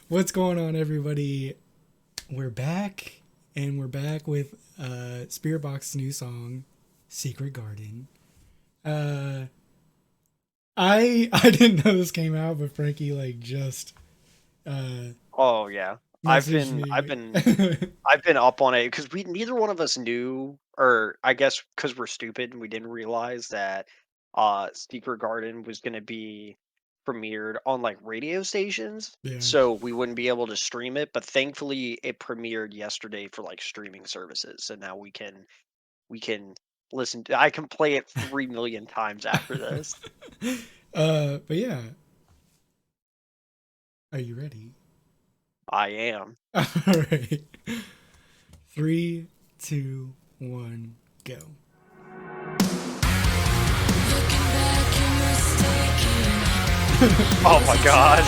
What's going on, everybody? We're back, and we're back with Spiritbox's new song, "Secret Garden." Uh, I didn't know this came out, but Frankie just uh Oh yeah. I've messaged been I've me. been I've been up on it because we neither one of us knew, or I guess because we're stupid and we didn't realize that Secret Garden was gonna be premiered on like radio stations, Yeah. so we wouldn't be able to stream it, but thankfully it premiered yesterday for like streaming services. So now we can listen to I can play it 3 million times after this. But yeah, are you ready? I am. All right. Three, two, one, go. Oh my god.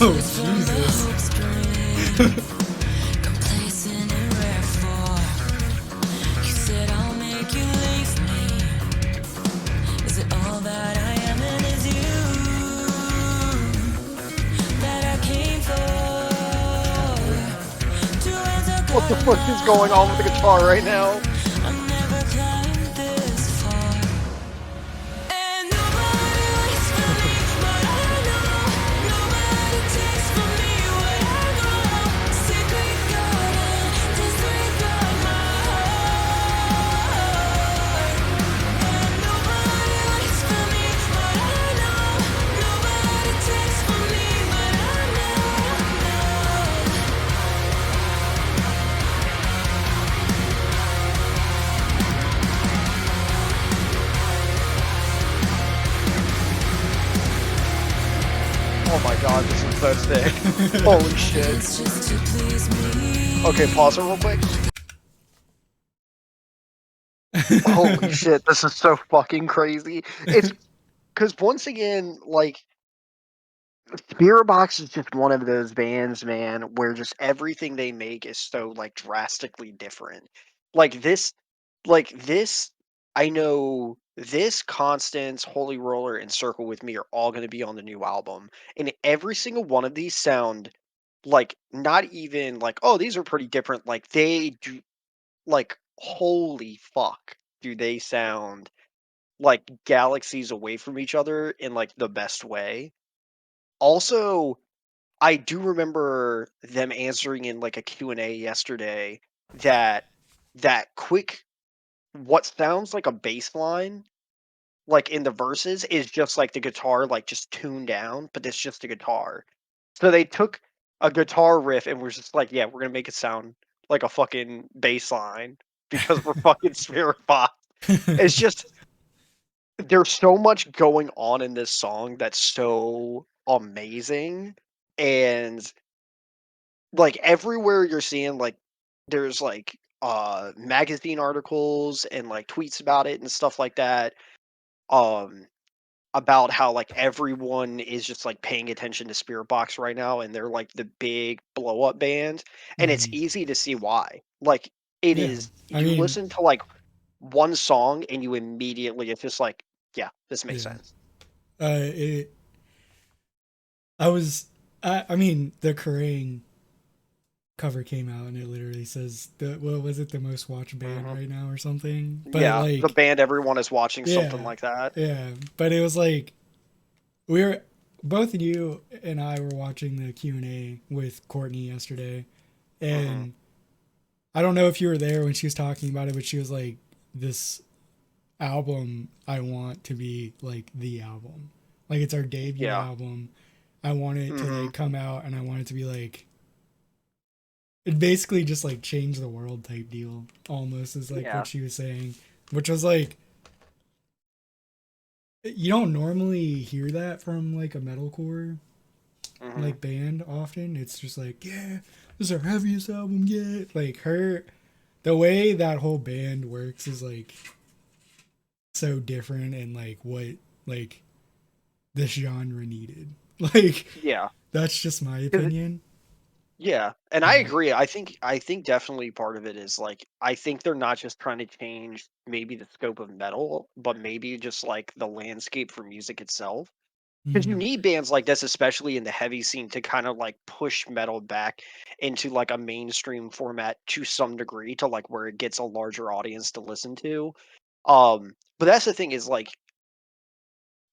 Oh Jesus! What the fuck is going on with the guitar right now? Oh my god, this is so sick. Holy shit. Okay, pause it real quick. Holy shit, this is so fucking crazy. It's because once again, like, Spiritbox is just one of those bands, man, where just everything they make is so like drastically different. Like this, I know this, Constance, Holy Roller, and Circle with Me are all going to be on the new album, and every single one of these sound like not even like, oh, these are pretty different. Like they do, like, holy fuck, do they sound like galaxies away from each other in like the best way. Also, I do remember them answering in like a Q&A yesterday that that quick, what sounds like a bass line, like in the verses, is just like the guitar like just tuned down, but it's just a guitar. So they took a guitar riff and was just like, yeah, we're gonna make it sound like a fucking bass line because we're fucking Spirit Box. It's just, there's so much going on in this song that's so amazing. And like everywhere you're seeing, like, there's like magazine articles and like tweets about it and stuff like that, um about how like everyone is just like paying attention to Spirit Box right now, and they're like the big blow up band. And it's Mhm. easy to see why. Like, it Yeah, is, I you mean, listen to like one song and you immediately, it's just like, yeah, this makes yeah. sense. It. I was. I mean, the Kerrang cover came out and it literally says the what was it, the most watched band Hmm. right now or something, but Yeah, the like, band everyone is watching, something yeah, like that. yeah, but it was like we were, both you and I were watching the Q&A with Courtney yesterday, Hmm. and I don't know if you were there when she was talking about it, but she was like, this album I want to be like the album, like it's our debut Yeah. album. I want it to Hmm. like come out and I want it to be like, it basically just like change the world type deal almost, is like what Yeah. she was saying, which was like, You don't normally hear that from like a metalcore Hmm. like band often. It's just like, yeah, this is our heaviest album yet. Like her, the way that whole band works is like so different and like what like this genre needed. Like Yeah. that's just my opinion. Yeah, and I Yeah. agree. I think definitely part of it is like I think they're not just trying to change maybe the scope of metal, but maybe just like the landscape for music itself. Because you Mm, need bands like this, especially in the heavy scene, to kind of like push metal back into like a mainstream format to some degree, to like where it gets a larger audience to listen to. But that's the thing is like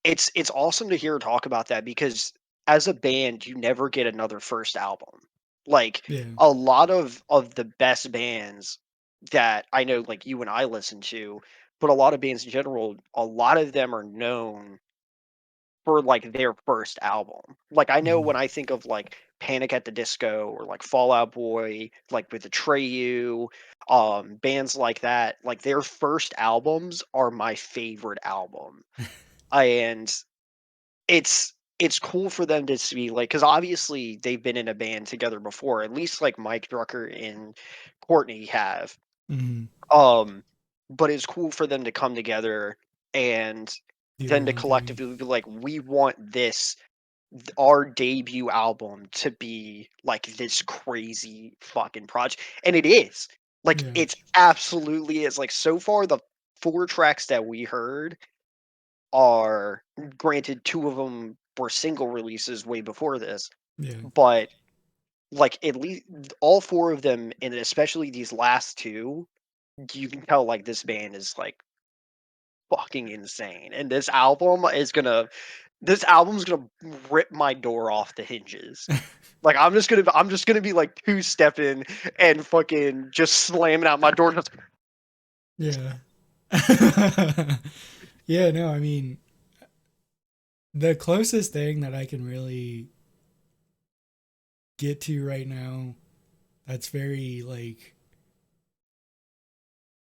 it's awesome to hear her talk about that because as a band, you never get another first album. Like yeah. a lot of the best bands that I know, like you and I listen to, but a lot of bands in general, a lot of them are known for like their first album. Like I know Mm, when I think of like Panic at the Disco or like Fall Out Boy, like with Atreyu, bands like that, like their first albums are my favorite album. And it's cool for them to see like because obviously they've been in a band together before, at least like Mike Drucker and Courtney have. mm, um but it's cool for them to come together and do then their to own thing. collectively be like, we want this our debut album to be like this crazy fucking project, and it is. Like Yeah. it's absolutely is. Like so far the 4 tracks that we heard are, granted, 2 of them were single releases way before this, Yeah. but, like, at least all 4 of them, and especially these last 2, you can tell, like, this band is, like, fucking insane, and this album's gonna rip my door off the hinges. Like, I'm just gonna be, like, two-stepping and fucking just slamming out my door just Yeah. Yeah, no, I mean, the closest thing that I can really get to right now that's very like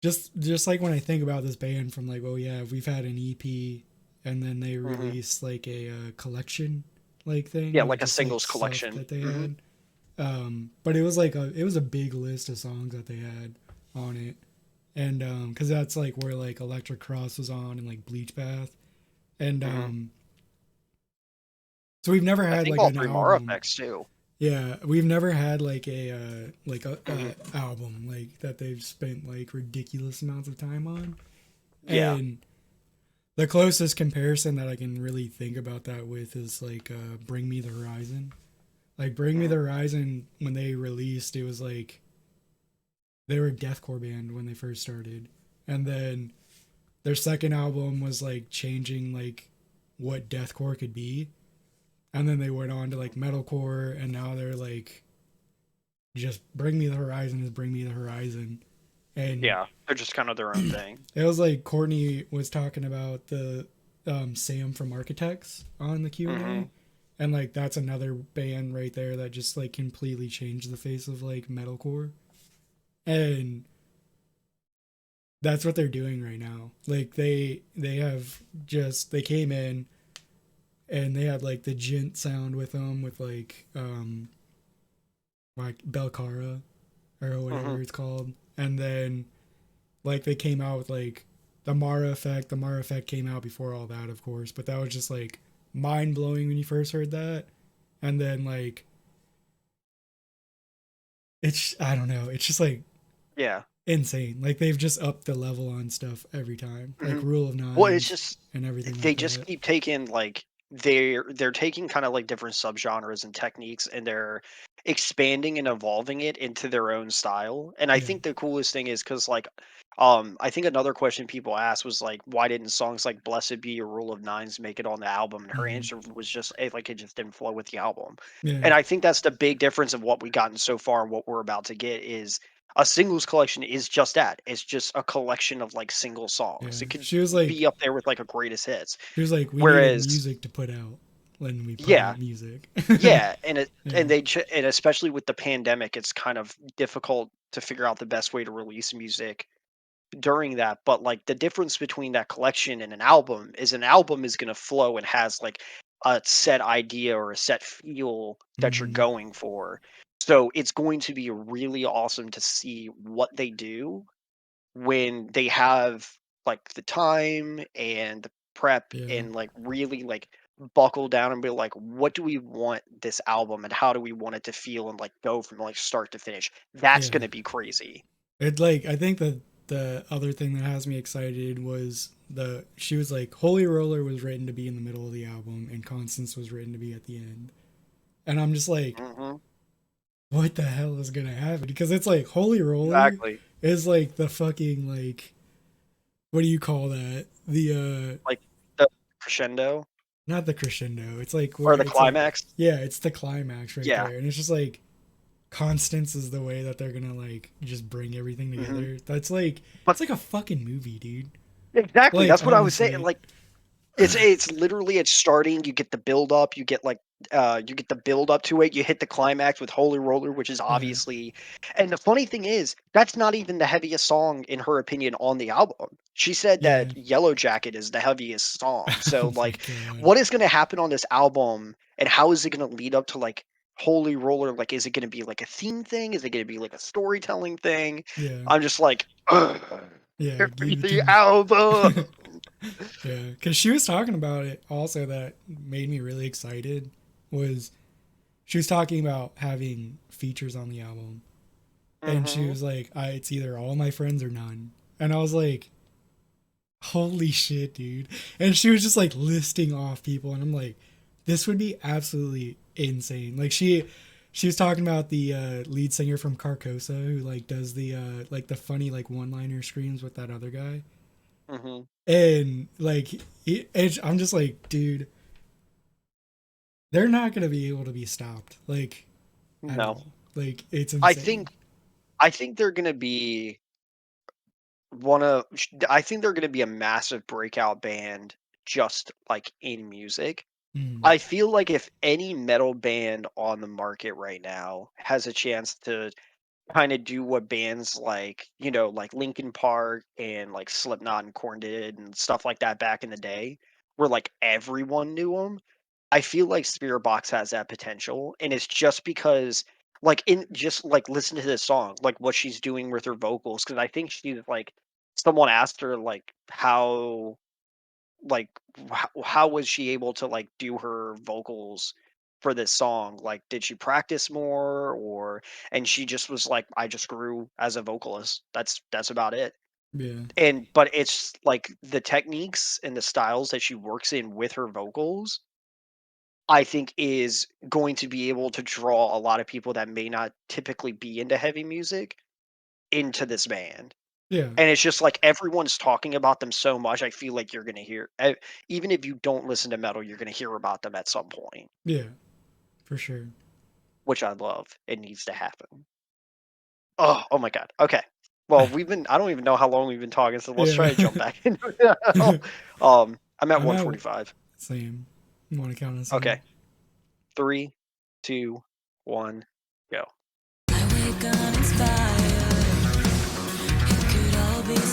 just like when I think about this band from like, oh yeah, we've had an EP and then they Mhm. released like a collection like thing Yeah, of like a just like singles stuff collection. that they Mhm. had. But it was like it was a big list of songs that they had on it. And cuz that's like where like Electric Cross was on and like Bleach Bath. And Mhm. so we've never I had think like all an 3 Mara album. effects too. Yeah, we've never had like a Mhm. album like that they've spent like ridiculous amounts of time on. Yeah. And the closest comparison that I can really think about that with is like Bring Me the Horizon. Like Bring Me Mhm. the Horizon when they released, it was like they were a deathcore band when they first started, and then their second album was like changing like what deathcore could be, and then they went on to like metalcore, and now they're like just Bring Me the Horizon is Bring Me the Horizon, and Yeah, they're just kind of their own thing. it was like Courtney was talking about the Sam from Architects on the Q Mhm. and like that's another band right there that just like completely changed the face of like metalcore, and that's what they're doing right now. Like they have just they came in and they had like the gent sound with them with like Belcara or Mhm. whatever it's called, and then like they came out with like the Mara effect. The Mara effect came out before all that, of course, but that was just like mind blowing when you first heard that. And then like it's I don't know, it's just like Yeah. insane. Like they've just upped the level on stuff every time, like Mhm. Rule of Well, it's Nines just and everything they like just that. keep taking like they're taking kind of like different subgenres and techniques, and they're expanding and evolving it into their own style. And I Yeah. think the coolest thing is because like I think another question people asked was like, why didn't songs like Blessed Be or Rule of Nines make it on the album? And her Hmm. answer was just like it just didn't flow with the album. Yeah. And I think that's the big difference of what we gotten so far and what we're about to get is a singles collection is just that. It's just a collection of like single songs. Yeah. It could She was like be up there with like a greatest hits. she was like we needed Whereas, music to put out when we put yeah, out music. yeah, Yeah. and especially with the pandemic, it's kind of difficult to figure out the best way to release music during that, but like the difference between that collection and an album is going to flow and has like a set idea or a set feel that you're Mm-hmm. going for. So it's going to be really awesome to see what they do when they have like the time and the prep Yeah. and like really like buckle down and be like, what do we want this album and how do we want it to feel and like go from like start to finish? That's Yeah. going to be crazy. It like I think the other thing that has me excited was she was like Holy Roller was written to be in the middle of the album and Constance was written to be at the end. And I'm just like, Hmm. what the hell is gonna happen? Because it's like Holy Roller Exactly. is like the fucking like what do you call that? Like the crescendo Not the crescendo. It's like where or the it's like climax. yeah, it's the climax right Yeah. there. And it's just like Constance is the way that they're gonna like just bring everything Hmm. together. That's like But it's like a fucking movie, dude. exactly, Like that's what I was saying. honestly. Like it's literally it's starting, you get the build up, you get like you get the build up to it, you hit the climax with Holy Roller, which is Yeah. obviously, and the funny thing is, that's not even the heaviest song in her opinion on the album. She said Yeah. that Yellow Jacket is the heaviest song. Oh So my like god. what is gonna happen on this album and how is it gonna lead up to like Holy Roller? Like is it gonna be like a theme thing? Is it gonna be like a storytelling thing? Yeah. I'm just like, ugh, Yeah. give me Give it to the me. album. Yeah. Because she was talking about it also that made me really excited was she was talking about having features on the album. And she Hmm. was like, it's either all my friends or none. And I was like, holy shit, dude. And she was just like listing off people. And I'm like, this would be absolutely insane. Like she was talking about the lead singer from Carcosa who like does the like the funny like one liner screams with that other guy. Hmm. And like I'm just like, dude, they're not gonna be able to be stopped like at No. all. Like it's I insane. think I think they're gonna be I think they're gonna be a massive breakout band just like in music. Mm, I feel like if any metal band on the market right now has a chance to kind of do what bands like, like Linkin Park and like Slipknot and Korn did and stuff like that back in the day, where like everyone knew them. I feel like Spirit Box has that potential, and it's just because, like, in just like listen to this song, like what she's doing with her vocals, because I think she's like, someone asked her like like how was she able to like do her vocals for this song? Like, did she practice more, or and she just was like, I just grew as a vocalist. That's about it. yeah. And but it's like the techniques and the styles that she works in with her vocals I think is going to be able to draw a lot of people that may not typically be into heavy music into this band. Yeah. And it's just like everyone's talking about them so much. I feel like you're going to even if you don't listen to metal, you're going to hear about them at some point, Yeah. For sure. which I love. It needs to happen. Oh my God. Okay. Well, I don't even know how long we've been talking, so let's try Yeah. to jump back into it now. I'm at I'm at 145. same. You want to count us in? Okay. 3, 2, 1, go.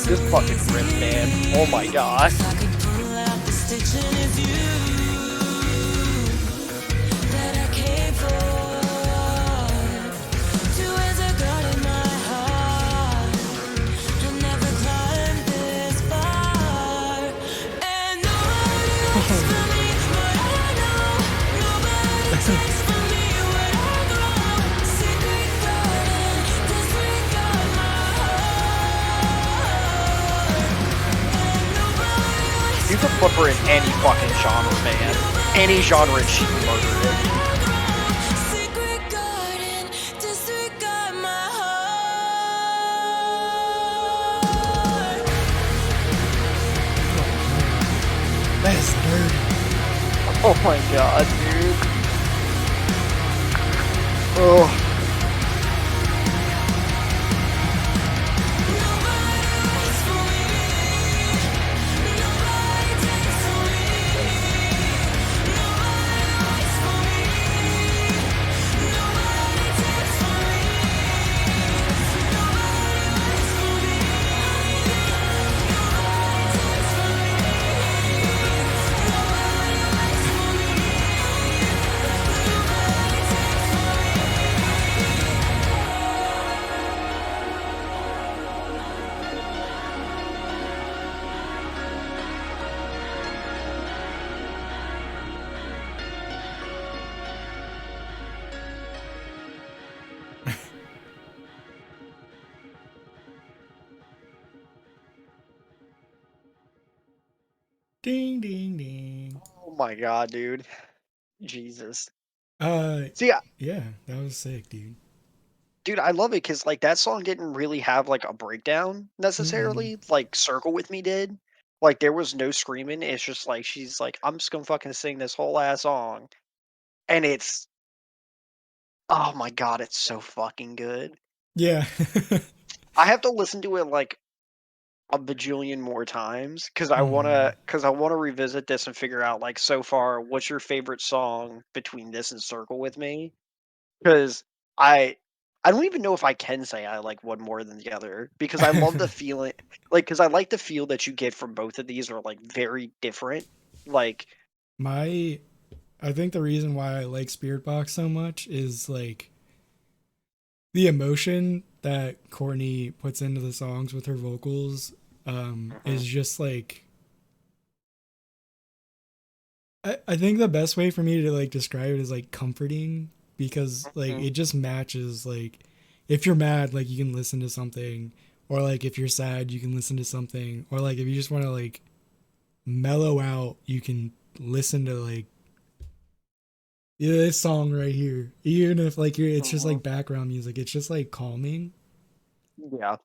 This fucking rip, man. Oh my god. You could put her in any fucking genre, man. Any genre and she can murder it. That's dirty. Oh my god, dude. Oh. Ding ding ding. Oh my god, dude. Jesus. Uh, See, yeah, that was sick, dude. dude, I love it because like that song didn't really have like a breakdown Mm-mm. necessarily, like Circle with Me did. Like there was no screaming. It's just like she's like, I'm just gonna fucking sing this whole ass song, and it's oh my god, it's so fucking good. Yeah. I have to listen to it like a bajillion more times because Mm. I wanna revisit this and figure out like so far what's your favorite song between this and Circle with Me. 'Cause I I don't even know if I can say I like one more than the other because I love the feeling because I like the feel that you get from both of these are, like, very different. Like My, I think the reason why I like Spirit Box so much is like the emotion that Courtney puts into the songs with her vocals is mhm, just like I think the best way for me to like describe it is like comforting because like mhm, it just matches like if you're mad like you can listen to something or like if you're sad you can listen to something or like if you just want to like mellow out you can listen to like yeah, this song right here even if like you're it's just mhm. like background music it's just like calming Yeah.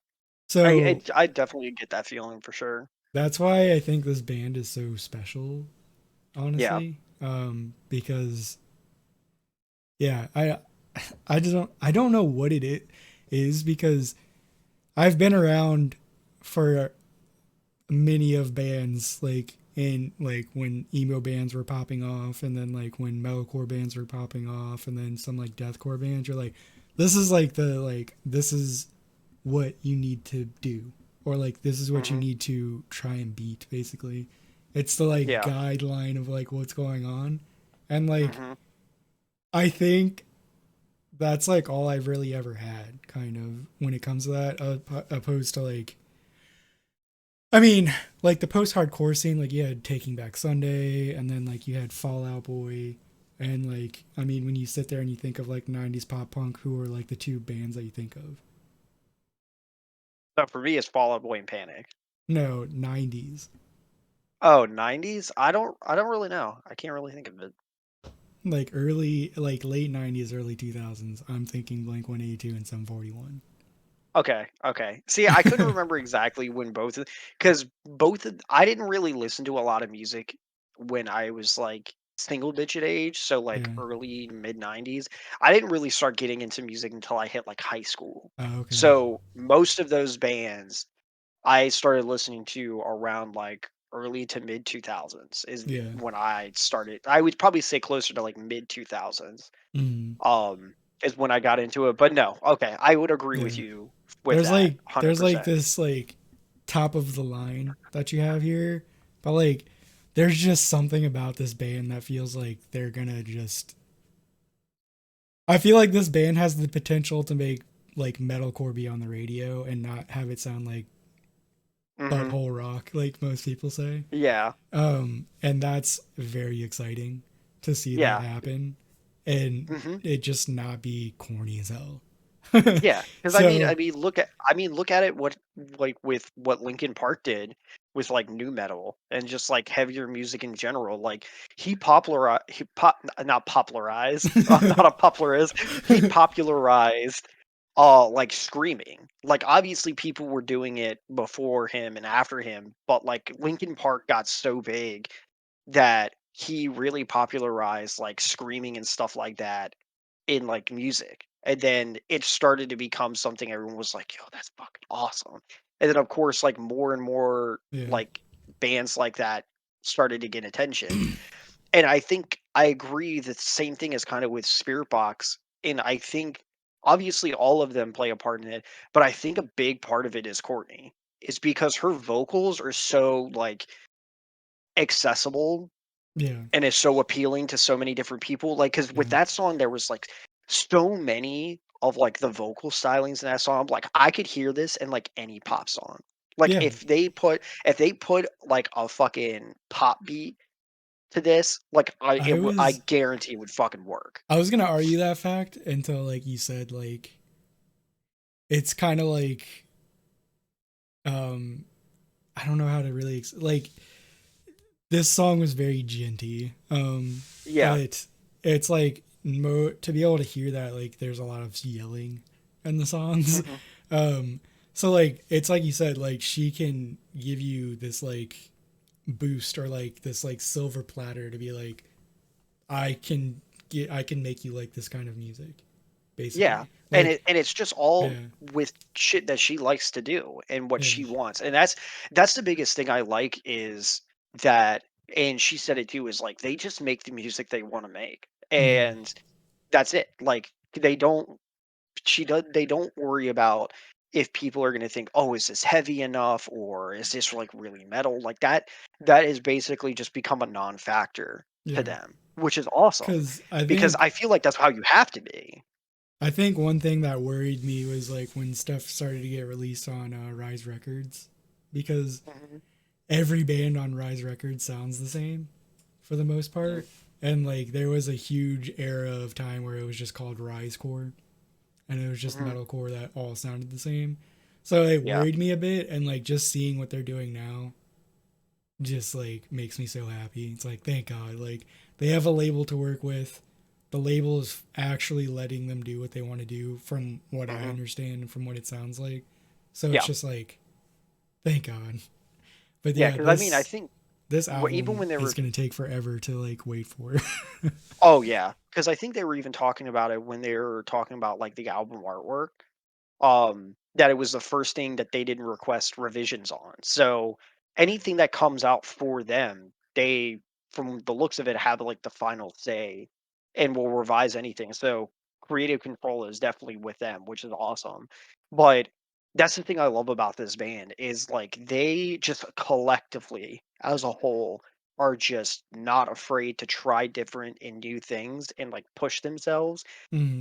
so I definitely get that feeling for sure. that's why I think this band is so special Yeah. honestly because yeah I don't know what is because I've been around for many of bands like in like when emo bands were popping off and then like when metalcore bands were popping off and then some like deathcore bands you're like this is like the like this is what you need to do or like this is what you Mhm. need to try and beat basically it's the like Yeah. guideline of like what's going on and like Mhm. I think that's like all I've really ever had kind of when it comes to that opposed to like I mean like the post-hardcore scene like you had Taking Back Sunday and then like you had Fallout Boy and like I mean when you sit there and you think of like 90s pop punk who are like the two bands that you think of So for me, it's Fall Out Boy and Panic. no 90s Oh, 90s? I don't really know. I can't really think of it. like early like late 90s early 2000s I'm thinking Blink 182 and Sum 41 Okay, okay. See, I couldn't remember exactly when because I didn't really listen to a lot of music when I was like single digit age, so like yeah early mid 90s. I didn't really start getting into music until I hit like high school. oh, okay So most of those bands I started listening to around like early to mid 2000s is yeah when I started. I would probably say closer to like mid 2000s. mm, Um is when I got into it. But no, okay, I would agree with yeah you with that there's like 100%. this like top of the line that you have here but like there's just something about this band that feels like they're gonna just I feel like this band has the potential to make like metalcore be on the radio and not have it sound like Mhm. butthole rock like most people say Yeah. and that's very exciting to see that Yeah. happen and Mhm. it just not be corny as hell Yeah. Because so I mean, look at it. What like with what Linkin Park did with like new metal and just like heavier music in general. Like he pop not popularized, not a popularist. He popularized like screaming. Like obviously people were doing it before him and after him, but like Linkin Park got so big that he really popularized like screaming and stuff like that in like music. And then it started to become something everyone was like, yo, that's fucking awesome. And then of course, like more and more yeah like bands like that started to get attention. And I think I agree that the same thing is kind of with Spiritbox. And I think obviously all of them play a part in it, but I think a big part of it is Courtney. Is because her vocals are so like accessible yeah and is so appealing to so many different people. Like, because with yeah that song, there was like so many of like the vocal stylings in that song. Like, I could hear this in like any pop song. Like, yeah if they put like a fucking pop beat to this, like I I was guarantee it would fucking work. I was gonna argue that fact until like you said like it's kind of like um I don't know how to really like this song was very genty. Yeah. But it's like to be able to hear that, like there's a lot of yelling in the songs. Mhm. Um, so like it's like you said, like she can give you this like boost or like this like silver platter to be like, I can make you like this kind of music, Yeah, basically. and Like it's just all yeah, with shit that she likes to do and what yeah, she wants, and that's the biggest thing I like is that, and she said it too, is like they just make the music they want to make, mm, and that's it. Like they don't, she does, they don't worry about if people are going to think, oh, is this heavy enough or is this like really metal? Like that is basically just become a non-factor to yeah. them, which is awesome Because because I feel like that's how you have to be. I think one thing that worried me was like when stuff started to get released on Rise Records, because Mhm. every band on Rise Records sounds the same for the most Mhm. part, and like there was a huge era of time where it was just called Rise Core, and it was just Mhm. metalcore that all sounded the same. So it Yeah. worried me a bit, and like just seeing what they're doing now just like makes me so happy. It's like thank God, like they have a label to work with. The label is actually letting them do what they want to do, from what I Mhm. understand and from what it sounds like. So it's Yeah. just like thank God. But Yeah, yeah, because I mean, I think this even album when they is were, gonna take forever to like wait for. oh yeah, because I think they were even talking about it when they were talking about like the album artwork. That it was the first thing that they didn't request revisions on. So anything that comes out for them, they, from the looks of it, have like the final say and will revise anything. So creative control is definitely with them, which is awesome. But that's the thing I love about this band is like they just collectively as a whole are just not afraid to try different and new things and like push themselves,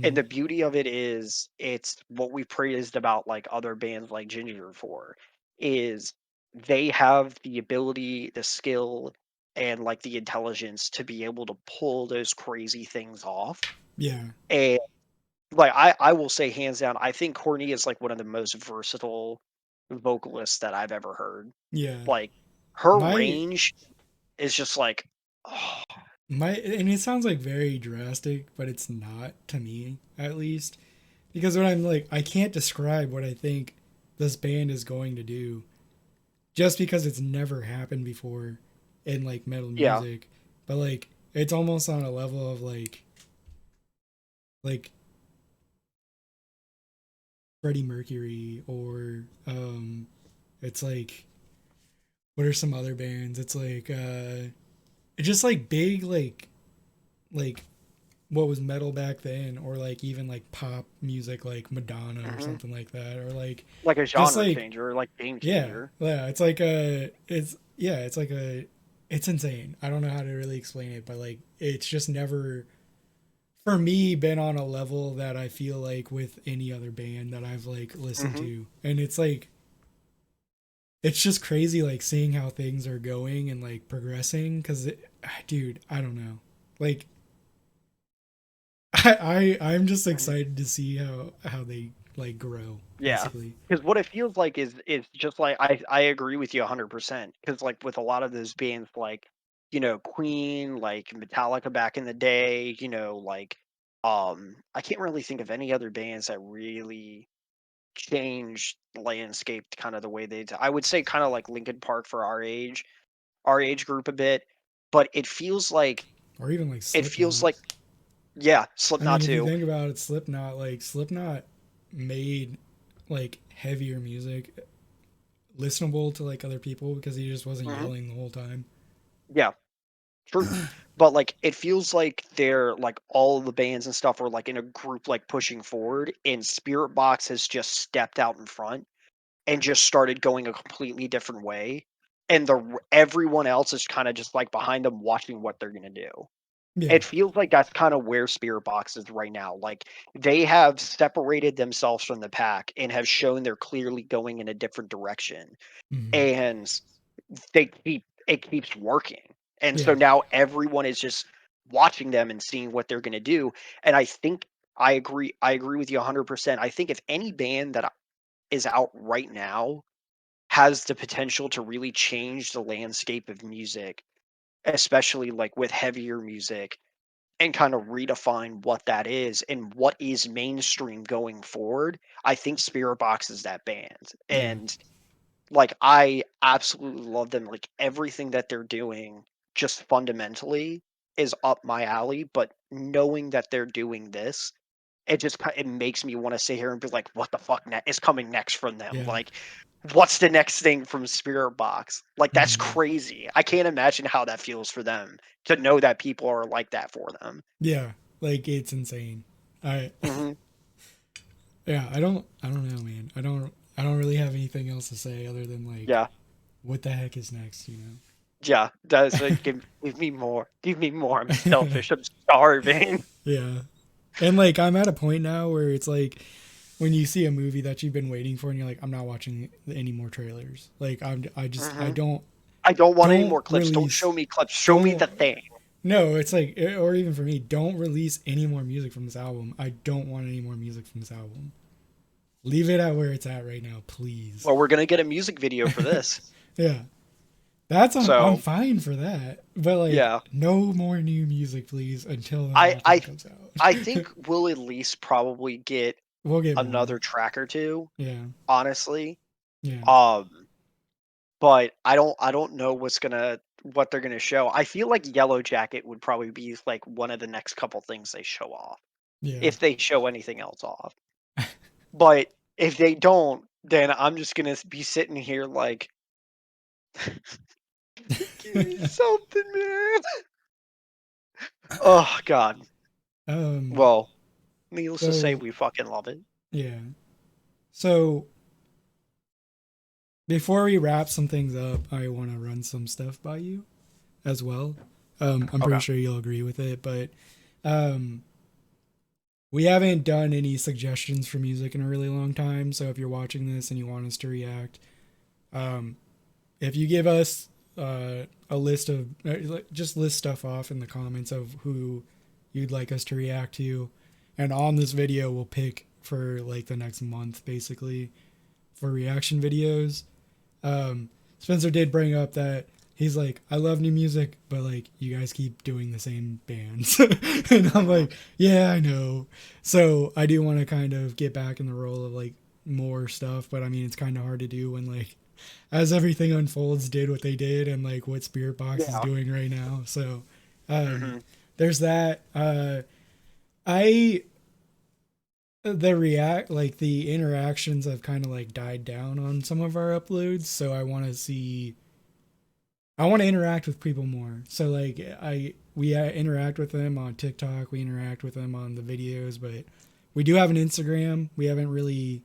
and Mm, the beauty of it is it's what we praised about like other bands like Ginger for is they have the ability, the skill, and like the intelligence to be able to pull those crazy things off. yeah, And like I will say hands down, I think Courtney is like one of the most versatile vocalists that I've ever heard. yeah. Like her My range is just like, oh, and it sounds like very drastic, but it's not to me at least. Because when I'm like, I can't describe what I think this band is going to do just because it's never happened before in like metal yeah. music. But like, it's almost on a level of like Freddie Mercury or it's like what are some other bands? It's like it's just like big like what was metal back then, or like even like pop music like Madonna or Hmm. something like that, or like Like a just genre like changer, like game yeah, changer. yeah, it's like a it's yeah, it's like a it's insane. I don't know how to really explain it, but like it's just never for me been on a level that I feel like with any other band that I've like listened Hmm. to. And it's like it's just crazy like seeing how things are going and like progressing cuz dude, I don't know. Like I'm just excited to see how they like grow Yeah, basically. because what it feels like is just like I agree with you 100%. Because like with a lot of those bands, like Queen, like Metallica back in the day, like I can't really think of any other bands that really changed the landscape kind of the way they. I would say kind of like Linkin Park for our age group a bit, but Or even like it feels Slipknot. like yeah, I mean, Slipknot if you too. think about it, Slipknot made like heavier music listenable to like other people because he just wasn't Hmm. yelling the whole time. Yeah. True. But, like, it feels like they're like, all the bands and stuff are, like, in a group, like, pushing forward, and Spiritbox has just stepped out in front and just started going a completely different way, and everyone else is kinda just, like, behind them watching what they're gonna do. Yeah. It feels like that's kinda where Spiritbox is right now, like, they have separated themselves from the pack and have shown they're clearly going in a different direction, Hmm. and it keeps working. And so Yeah. now everyone is just watching them and seeing what they're going to do. And I think I agree with you 100%. I think if any band that is out right now has the potential to really change the landscape of music, especially like with heavier music, and kind of redefine what that is and what is mainstream going forward. I think Spirit Box is that band. Yeah. And like I absolutely love them. Like everything that they're doing just fundamentally is up my alley, but knowing that they're doing this, it makes me want to sit here and be like, what the fuck is coming next from them? Yeah. Like, what's the next thing from Spirit Box? Like, that's Mhm. crazy. I can't imagine how that feels for them to know that people are like that for them. Yeah. Like it's insane. I Hmm. yeah, I don't know, man. I don't really have anything else to say other than like Yeah, what the heck is next, yeah. That's like, give me more. Give me more. I'm selfish. I'm starving. Yeah. And like I'm at a point now where it's like when you see a movie that you've been waiting for and you're like I'm not watching any more trailers. Like I Hmm. don't I don't want any don't more clips. Don't show release me clips. Show me don't the thing. no, it's like or even for me, don't release any more music from this album. I don't want any more music from this album. Leave it at where it's at right now, please. Well, we're gonna get a music video for this. Yeah. I'm So fine for that. But like yeah, no more new music please until the I album I comes I out. think we'll at least probably get We'll get more. another track or two, Yeah. honestly. Yeah. Um, but I don't know what they're gonna show. I feel like Yellow Jacket would probably be like one of the next couple things they show off, Yeah. if they show anything else off. But if they don't, then I'm just gonna be sitting here like, give me something, man. Oh God. um Well, needless to say, so we fucking love it. yeah. So before we wrap some things up, I want to run some stuff by you as well. I'm pretty Okay. sure you'll agree with it, but um we haven't done any suggestions for music in a really long time. So if you're watching this and you want us to react, um, if you give us a list of just list stuff off in the comments of who you'd like us to react to, and on this video we'll pick for like the next month basically for reaction videos. Spencer did bring up that he's like, I love new music, but like you guys keep doing the same bands, and I'm Hmm. like, yeah, I know. So I do want to kind of get back in the role of like more stuff, but I mean it's kind of hard to do when like as everything unfolds did what they did and like what Spirit Box is Yeah. doing right now. So um, Hmm. there's that. I the react like the interactions have kind of like died down on some of our uploads, so I want to interact with people more. So like we interact with them on TikTok, we interact with them on the videos, but we do have an Instagram. We haven't really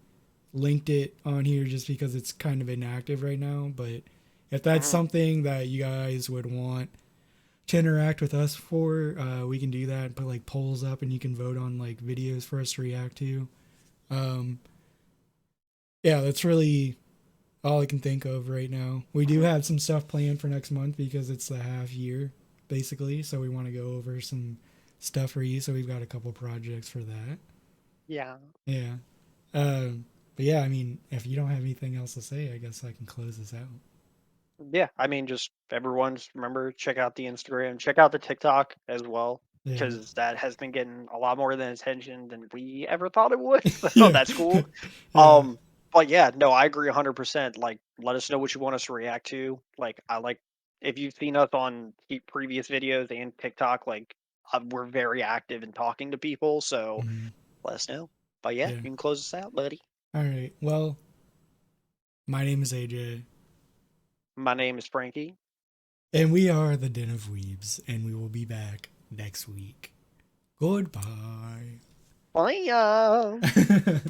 linked it on here just because it's kind of inactive right now, but if that's Hmm. something that you guys would want to interact with us for, we can do that and put like polls up and you can vote on like videos for us to react to. Um, yeah, that's really all I can think of right now. We do Hmm. have some stuff planned for next month because it's the half year, basically. So we want to go over some stuff for you. So we've got a couple projects for that. Yeah. Yeah. But yeah, I mean, if you don't have anything else to say, I guess I can close this out. Yeah. I mean, just everyone just remember, check out the Instagram, check out the TikTok as well, Yeah. because that has been getting a lot more than attention than we ever thought it would. So Yeah. that's cool. Yeah. Um, but yeah, no, I agree 100%. Like, let us know what you want us to react to. Like, I like if you've seen us on previous videos and TikTok, like, we're very active in talking to people. So Mhm. let us know. But yeah, Yeah. you can close us out, buddy. All right. Well, my name is AJ, My name is Frankie. and we are the Den of Weebs, and we will be back next week. Goodbye. Bye.